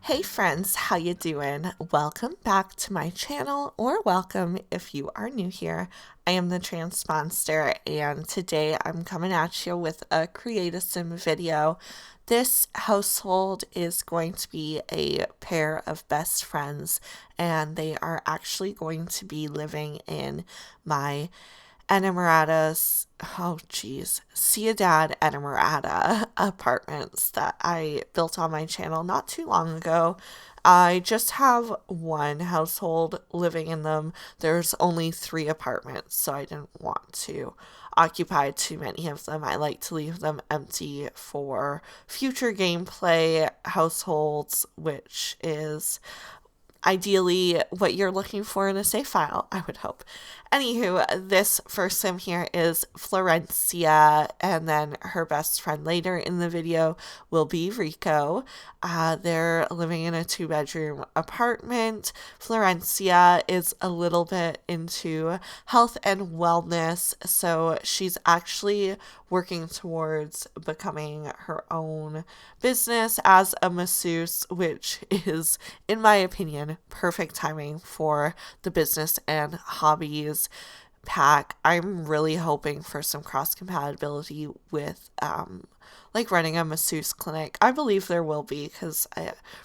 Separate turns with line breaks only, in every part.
Hey friends, how you doing? Welcome back to my channel, or welcome if you are new here. I am the TheTranspondster, and today I'm coming at you with a Create a Sim video. This household is going to be a pair of best friends, and they are actually going to be living in my Enamorada's, oh geez, Ciudad Enamorada apartments that I built on my channel not too long ago. I just have one household living in them. There's only 3 apartments, so I didn't want to occupy too many of them. I like to leave them empty for future gameplay households, which is ideally what you're looking for in a save file, I would hope. Anywho, this first sim here is Florencia, and then her best friend later in the video will be Rico. They're living in a 2-bedroom apartment. Florencia is a little bit into health and wellness, so she's actually working towards becoming her own business as a masseuse, which is, in my opinion, perfect timing for the business and hobbies pack. I'm really hoping for some cross compatibility with like running a masseuse clinic. I believe there will be because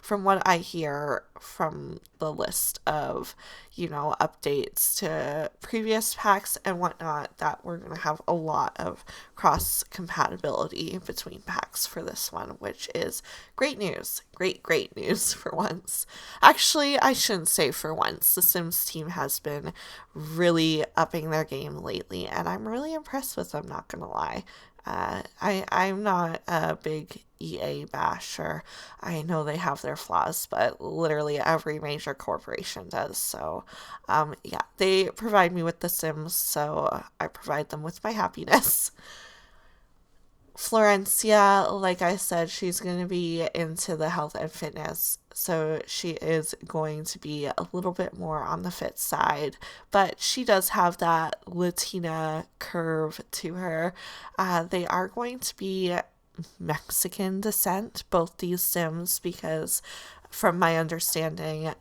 from what I hear from the list of, updates to previous packs and whatnot, that we're going to have a lot of cross compatibility between packs for this one, which is great news. Great news for once. Actually, I shouldn't say for once. The Sims team has been really upping their game lately, and I'm really impressed with them, not gonna lie. I'm not a big EA basher. I know they have their flaws, but literally every major corporation does. So, yeah, they provide me with the Sims, so I provide them with my happiness. Florencia, like I said, she's going to be into the health and fitness. So she is going to be a little bit more on the fit side, but she does have that Latina curve to her. They are going to be Mexican descent, both these Sims, because from my understanding,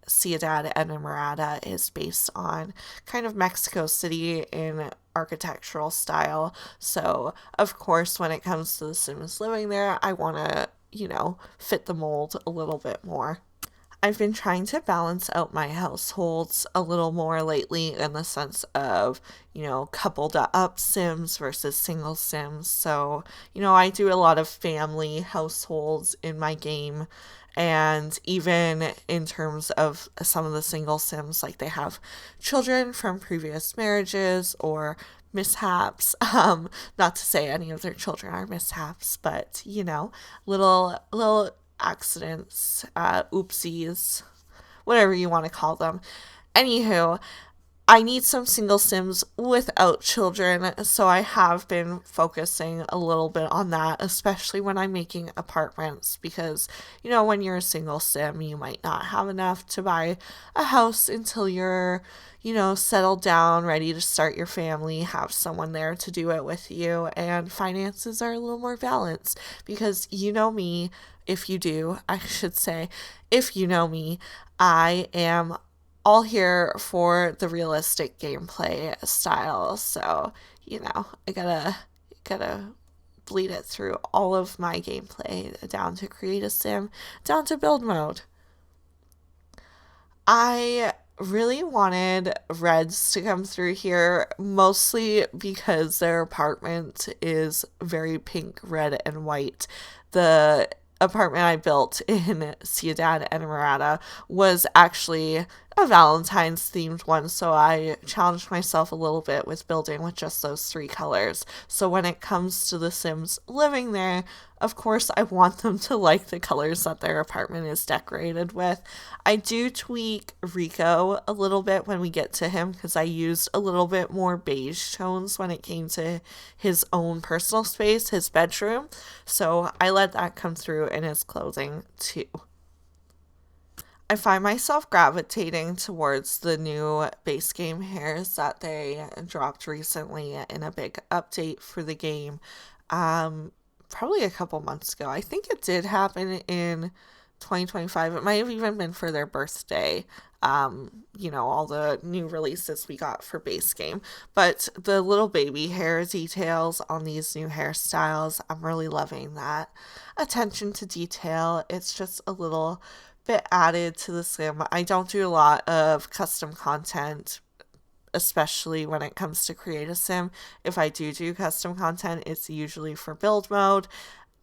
Ciudad Enamorada is based on kind of Mexico City in architectural style. So, of course, when it comes to the Sims living there, I want to, fit the mold a little bit more. I've been trying to balance out my households a little more lately in the sense of, coupled up Sims versus single Sims. So, I do a lot of family households in my game. And even in terms of some of the single Sims, like they have children from previous marriages or mishaps. Not to say any of their children are mishaps, but little accidents, oopsies, whatever you want to call them. Anywho, I need some single Sims without children, so I have been focusing a little bit on that, especially when I'm making apartments, because, when you're a single Sim, you might not have enough to buy a house until you're, settled down, ready to start your family, have someone there to do it with you, and finances are a little more balanced, because me, if you do, I should say, if you know me, I am all here for the realistic gameplay style. So, I gotta bleed it through all of my gameplay down to create a sim, down to build mode. I really wanted Reds to come through here, mostly because their apartment is very pink, red, and white. The apartment I built in Ciudad Enamorada was actually a Valentine's themed one, so I challenged myself a little bit with building with just those 3 colors. So when it comes to the Sims living there, of course, I want them to like the colors that their apartment is decorated with. I do tweak Rico a little bit when we get to him because I used a little bit more beige tones when it came to his own personal space, his bedroom. So I let that come through in his clothing too. I find myself gravitating towards the new base game hairs that they dropped recently in a big update for the game. Probably a couple months ago. I think it did happen in 2025. It might have even been for their birthday. All the new releases we got for base game. But the little baby hair details on these new hairstyles, I'm really loving that attention to detail. It's just a little bit added to the sim. I don't do a lot of custom content, especially when it comes to create a sim. If I do custom content, it's usually for build mode.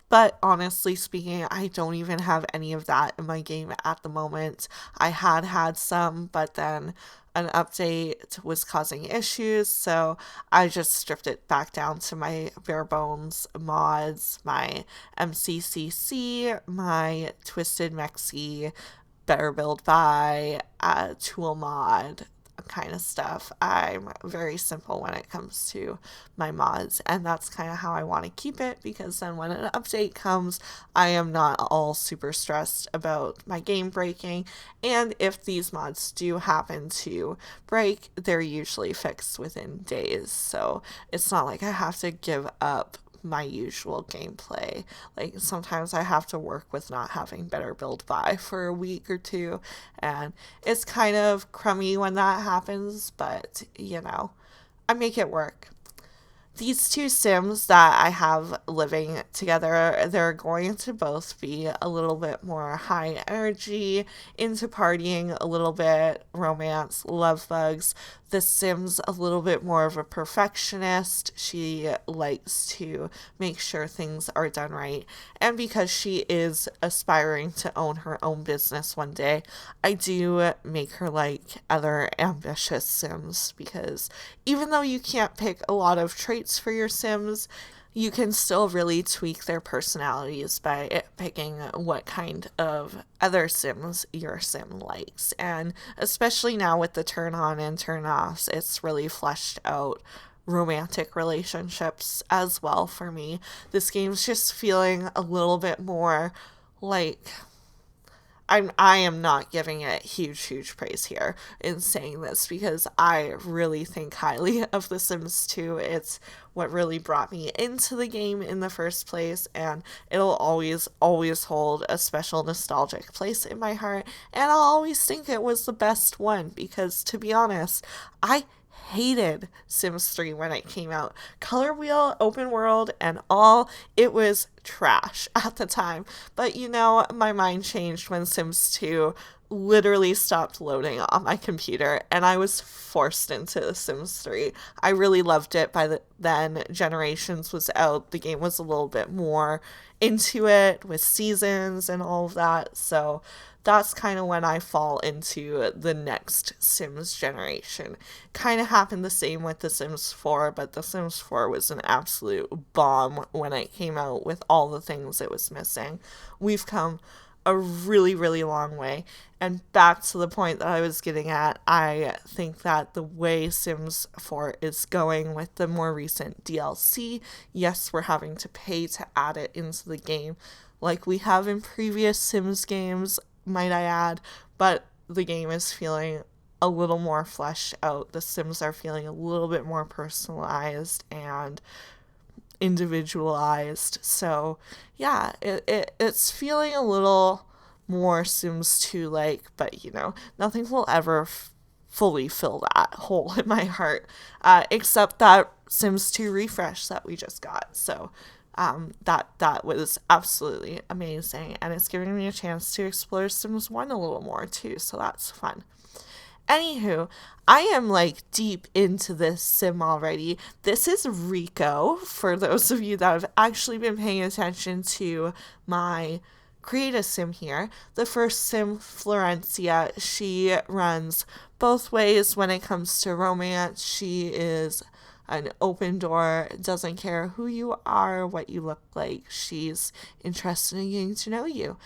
But honestly speaking, I don't even have any of that in my game at the moment. I had some, but then an update was causing issues, so I just stripped it back down to my bare bones mods, my MCCC, my Twisted Mexi, Better Build By, tool mod, kind of stuff. I'm very simple when it comes to my mods, and that's kind of how I want to keep it, because then when an update comes, I am not all super stressed about my game breaking. And if these mods do happen to break, they're usually fixed within days, so it's not like I have to give up my usual gameplay. Like sometimes I have to work with not having Better Build By for a week or two, and it's kind of crummy when that happens, but I make it work. These two sims that I have living together, they're going to both be a little bit more high energy, into partying a little bit, romance, love bugs. The sim's a little bit more of a perfectionist. She likes to make sure things are done right. And because she is aspiring to own her own business one day, I do make her like other ambitious sims, because even though you can't pick a lot of traits for your sims, you can still really tweak their personalities by picking what kind of other sims your sim likes. And especially now with the turn on and turn offs, it's really fleshed out romantic relationships as well for me. This game's just feeling a little bit more like I am not giving it huge praise here in saying this, because I really think highly of The Sims 2. It's what really brought me into the game in the first place, and it'll always hold a special nostalgic place in my heart, and I'll always think it was the best one, because to be honest, I hated Sims 3 when it came out. Color wheel, open world, and all, it was trash at the time. But my mind changed when Sims 2 literally stopped loading on my computer, and I was forced into Sims 3. I really loved it then. Generations was out. The game was a little bit more into it with seasons and all of that. So that's kind of when I fall into the next Sims generation. Kind of happened the same with The Sims 4, but The Sims 4 was an absolute bomb when it came out with all the things it was missing. We've come a really long way. And back to the point that I was getting at, I think that the way Sims 4 is going with the more recent DLC, yes, we're having to pay to add it into the game, like we have in previous Sims games, might I add, but the game is feeling a little more fleshed out. The Sims are feeling a little bit more personalized and individualized. So yeah, it's feeling a little more Sims 2 like, but nothing will ever fully fill that hole in my heart, except that Sims 2 refresh that we just got. So that was absolutely amazing, and it's giving me a chance to explore Sims 1 a little more too, so that's fun. Anywho, I am like deep into this sim already. This is Rico, for those of you that have actually been paying attention to my create a sim here. The first sim, Florencia, she runs both ways when it comes to romance. She is an open door, doesn't care who you are, what you look like. She's interested in getting to know you.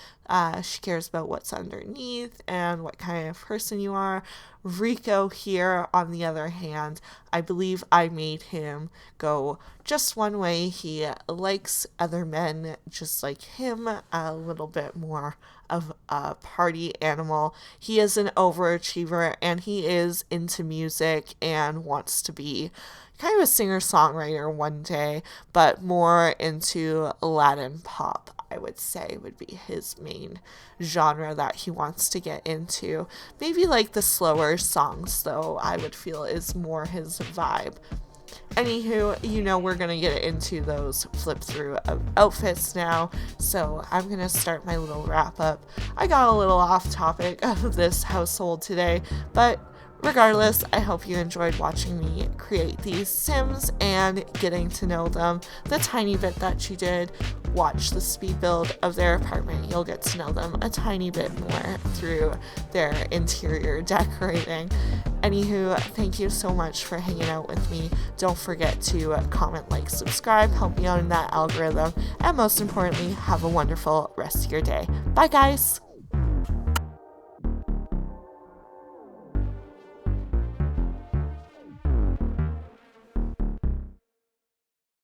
She cares about what's underneath and what kind of person you are. Rico here, on the other hand, I believe I made him go just one way. He likes other men just like him, a little bit more of a party animal. He is an overachiever, and he is into music and wants to be kind of a singer-songwriter one day, but more into Latin pop, I would say, would be his main genre that he wants to get into. Maybe like the slower songs, though, I would feel is more his vibe. Anywho, we're going to get into those flip through outfits now, so I'm going to start my little wrap up. I got a little off topic of this household today, but regardless, I hope you enjoyed watching me create these Sims and getting to know them the tiny bit that you did. Watch the speed build of their apartment. You'll get to know them a tiny bit more through their interior decorating. Anywho, thank you so much for hanging out with me. Don't forget to comment, like, subscribe, help me out in that algorithm, and most importantly, have a wonderful rest of your day. Bye, guys!